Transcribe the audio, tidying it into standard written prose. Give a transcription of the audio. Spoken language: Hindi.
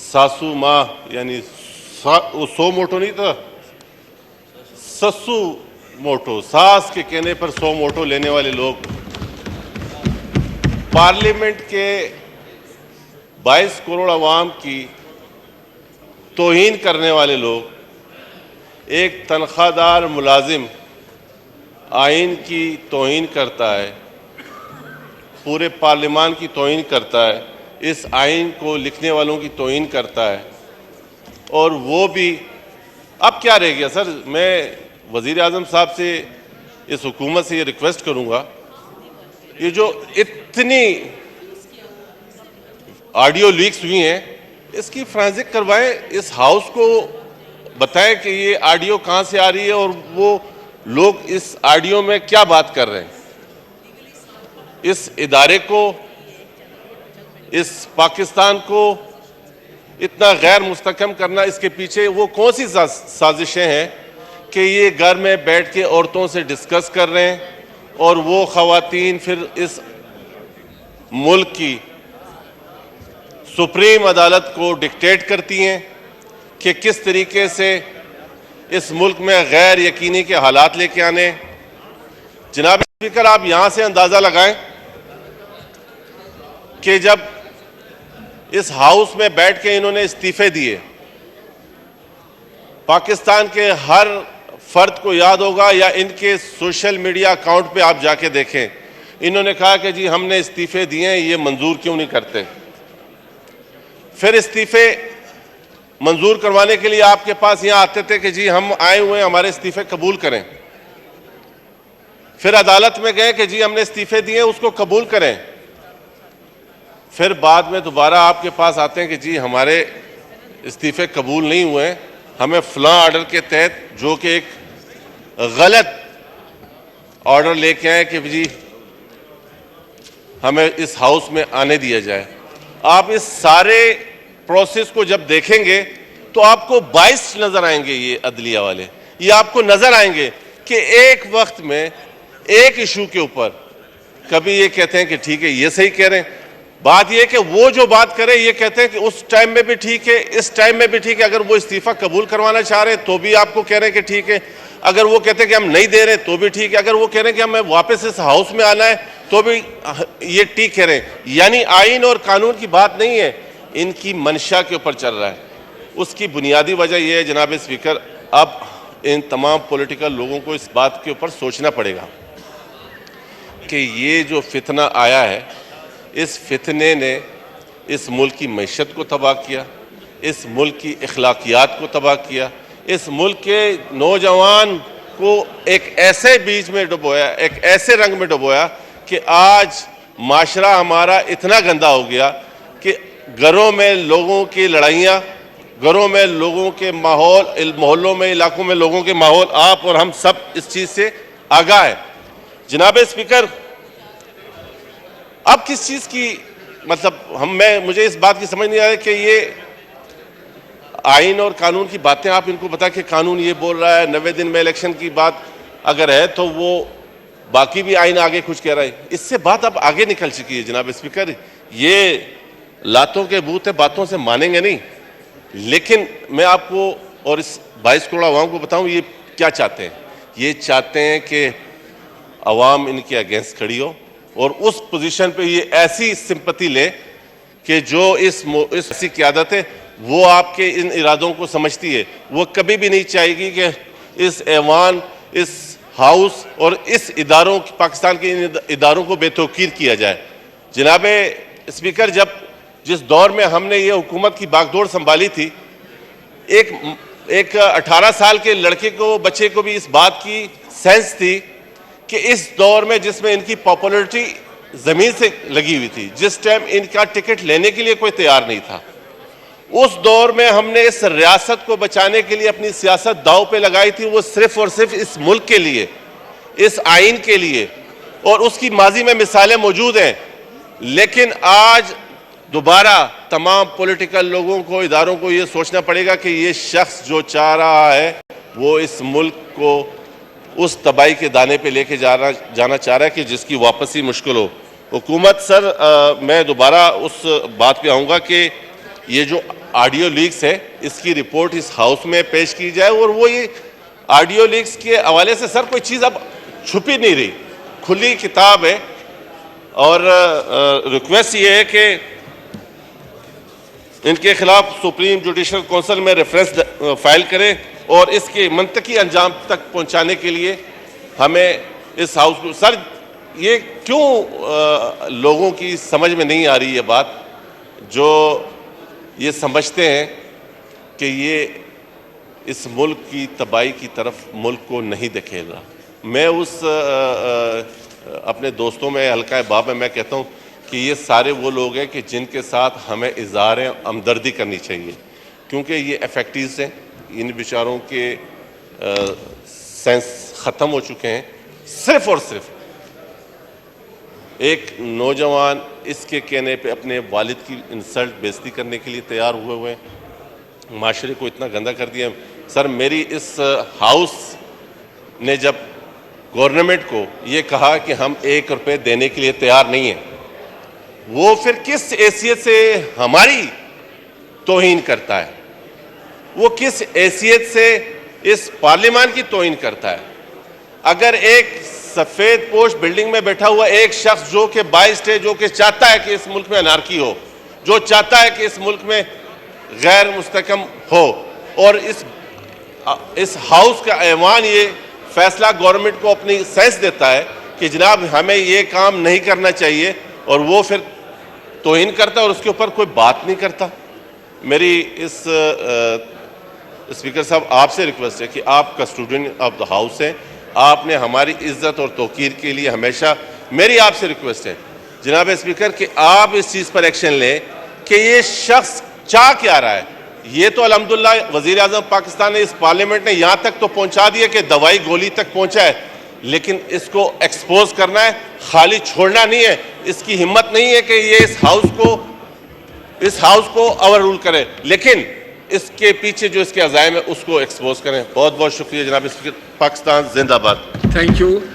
सासू माँ यानी वो सो मोटो नहीं था, ससु मोटो, सास के कहने पर 100 मोटो लेने वाले लोग, पार्लियामेंट के 22 करोड़ अवाम की तौहीन करने वाले लोग, एक तनख्वाहदार मुलाजिम आइन की तौहीन करता है, पूरे पार्लियामान की तौहीन करता है, इस आइन को लिखने वालों की तौहीन करता है, और वो भी अब क्या रह गया सर। मैं वज़ीर आज़म साहब से, इस हुकूमत से ये रिक्वेस्ट करूंगा, ये जो इतनी ऑडियो लीक्स हुई हैं इसकी फोरेंसिक करवाएं, इस हाउस को बताएं कि ये ऑडियो कहां से आ रही है और वो लोग इस ऑडियो में क्या बात कर रहे हैं। इस इदारे को, इस पाकिस्तान को इतना गैर मुस्तहकम करना, इसके पीछे वो कौन सी साजिशें हैं कि ये घर में बैठ के औरतों से डिस्कस कर रहे हैं और वो ख़वातीन फिर इस मुल्क की सुप्रीम अदालत को डिक्टेट करती हैं कि किस तरीके से इस मुल्क में गैर यकीनी के हालात लेके आने। जनाब स्पीकर, आप यहां से अंदाज़ा लगाएं कि जब इस हाउस में बैठ के इन्होंने इस्तीफे दिए, पाकिस्तान के हर फर्द को याद होगा या इनके सोशल मीडिया अकाउंट पे आप जाके देखें, इन्होंने कहा कि जी हमने इस्तीफे दिए हैं, ये मंजूर क्यों नहीं करते। फिर इस्तीफे मंजूर करवाने के लिए आपके पास यहां आते थे कि जी हम आए हुए हैं, हमारे इस्तीफे कबूल करें। फिर अदालत में गए कि जी हमने इस्तीफे दिए, उसको कबूल करें। फिर बाद में दोबारा आपके पास आते हैं कि जी हमारे इस्तीफे कबूल नहीं हुए हैं, हमें फलां ऑर्डर के तहत, जो कि एक गलत ऑर्डर लेके आए कि जी हमें इस हाउस में आने दिया जाए। आप इस सारे प्रोसेस को जब देखेंगे तो आपको 22 नजर आएंगे ये अदलिया वाले, ये आपको नजर आएंगे कि एक वक्त में एक इशू के ऊपर कभी ये कहते हैं कि ठीक है ये सही कह रहे हैं, बात यह कि वो जो बात करें ये कहते हैं कि उस टाइम में भी ठीक है, इस टाइम में भी ठीक है। अगर वो इस्तीफा कबूल करवाना चाह रहे हैं तो भी आपको कह रहे हैं कि ठीक है, अगर वो कहते हैं कि हम नहीं दे रहे तो भी ठीक है, अगर वो कह रहे हैं कि हमें वापस इस हाउस में आना है तो भी ये ठीक कह रहे हैं। यानी आइन और कानून की बात नहीं है, इनकी मंशा के ऊपर चल रहा है। उसकी बुनियादी वजह यह है जनाब स्पीकर, अब इन तमाम पॉलिटिकल लोगों को इस बात के ऊपर सोचना पड़ेगा कि ये जो फितना आया है, इस फितने ने इस मुल्क की मैशत को तबाह किया, इस मुल्क की अखलाकियात को तबाह किया, इस मुल्क के नौजवान को एक ऐसे बीज में डुबोया, एक ऐसे रंग में डुबोया कि आज माशरा हमारा इतना गंदा हो गया कि घरों में लोगों की लड़ाइयाँ, घरों में लोगों के माहौल, मोहल्लों में, इलाकों में लोगों के माहौल, आप और हम सब इस चीज़ से आगाह है। जनाब स्पीकर, अब किस चीज़ की मतलब मुझे इस बात की समझ नहीं आ रही कि ये आइन और कानून की बातें आप इनको बता कि कानून ये बोल रहा है, 90 दिन में इलेक्शन की बात अगर है तो वो बाकी भी आइन आगे कुछ कह रहा है, इससे बात अब आगे निकल चुकी है। जनाब स्पीकर, ये लातों के बूत है, बातों से मानेंगे नहीं। लेकिन मैं आपको और इस 22 करोड़ अवाम को बताऊं ये क्या चाहते हैं। ये चाहते हैं कि अवाम इनके अगेंस्ट खड़ी हो और उस पोजीशन पे ये ऐसी सिंपैथी ले कि जो इस ऐसी क़यादत है वो आपके इन इरादों को समझती है। वो कभी भी नहीं चाहेगी कि इस ऐवान, इस हाउस और इस इदारों, पाकिस्तान के इन इदारों को बेतौकीर किया जाए। जनाब स्पीकर, जिस दौर में हमने ये हुकूमत की बागडोर संभाली थी, एक 18 साल के लड़के को, बच्चे को भी इस बात की सेंस थी कि इस दौर में जिसमें इनकी पॉपुलैरिटी ज़मीन से लगी हुई थी, जिस टाइम इनका टिकट लेने के लिए कोई तैयार नहीं था, उस दौर में हमने इस रियासत को बचाने के लिए अपनी सियासत दांव पे लगाई थी। वो सिर्फ और सिर्फ इस मुल्क के लिए, इस आइन के लिए, और उसकी माजी में मिसालें मौजूद हैं। लेकिन आज दोबारा तमाम पॉलिटिकल लोगों को, इदारों को ये सोचना पड़ेगा कि ये शख्स जो चाह रहा है वो इस मुल्क को उस तबाही के दाने पे लेके जाना चाह रहा है कि जिसकी वापसी मुश्किल हो। हुकूमत सर, मैं दोबारा उस बात पे आऊँगा कि ये जो ऑडियो लीक्स है इसकी रिपोर्ट इस हाउस में पेश की जाए, और वो ये ऑडियो लीक्स के हवाले से सर कोई चीज़ अब छुपी नहीं रही, खुली किताब है। और रिक्वेस्ट ये है कि इनके खिलाफ सुप्रीम जुडिशल काउंसिल में रेफरेंस फाइल करें, और इसके मंतकी अंजाम तक पहुंचाने के लिए हमें इस हाउस को, सर ये क्यों लोगों की समझ में नहीं आ रही ये बात, जो ये समझते हैं कि ये इस मुल्क की तबाही की तरफ मुल्क को नहीं धकेल रहा। मैं उस अपने दोस्तों में हल्का बाब में मैं कहता हूँ कि ये सारे वो लोग हैं कि जिनके साथ हमें इज़हार हमदर्दी करनी चाहिए, क्योंकि ये अफेक्टीज़ हैं, इन बेचारों के सेंस ख़त्म हो चुके हैं। सिर्फ और सिर्फ एक नौजवान इसके कहने पे अपने वालिद की इंसल्ट बेइज्जती करने के लिए तैयार हुए हैं, माशरे को इतना गंदा कर दिया। सर मेरी इस हाउस ने जब गवर्नमेंट को ये कहा कि हम 1 रुपये देने के लिए तैयार नहीं हैं, वो फिर किस हैसियत से हमारी तौहीन करता है, वो किस हैसियत से इस पार्लियामान की तौहीन करता है। अगर एक सफ़ेद पोश बिल्डिंग में बैठा हुआ एक शख्स जो कि बाइस्ट है, जो कि चाहता है कि इस मुल्क में अनारकी हो, जो चाहता है कि इस मुल्क में गैर मुस्तकम हो, और इस हाउस का ऐवान ये फैसला गवर्नमेंट को अपनी सेंस देता है कि जनाब हमें ये काम नहीं करना चाहिए, और वो फिर तौहीन करता है और उसके ऊपर कोई बात नहीं करता। मेरी इस स्पीकर साहब आपसे रिक्वेस्ट है कि आप कस्टोडियन ऑफ द हाउस हैं, आपने हमारी इज्जत और तौकीर के लिए हमेशा, मेरी आपसे रिक्वेस्ट है जनाब स्पीकर कि आप इस चीज़ पर एक्शन लें कि ये शख्स चाह क्या रहा है। ये तो अल्हम्दुलिल्लाह वज़ीर आज़म पाकिस्तान ने, इस पार्लियामेंट ने यहाँ तक तो पहुँचा दिया कि दवाई गोली तक पहुँचा है, लेकिन इसको एक्सपोज करना है, खाली छोड़ना नहीं है। इसकी हिम्मत नहीं है कि ये इस हाउस को ओवर रूल करे, लेकिन इसके पीछे जो इसके अज़ाइम है उसको एक्सपोज करें। बहुत बहुत शुक्रिया जनाब स्पीकर। पाकिस्तान जिंदाबाद। Thank you.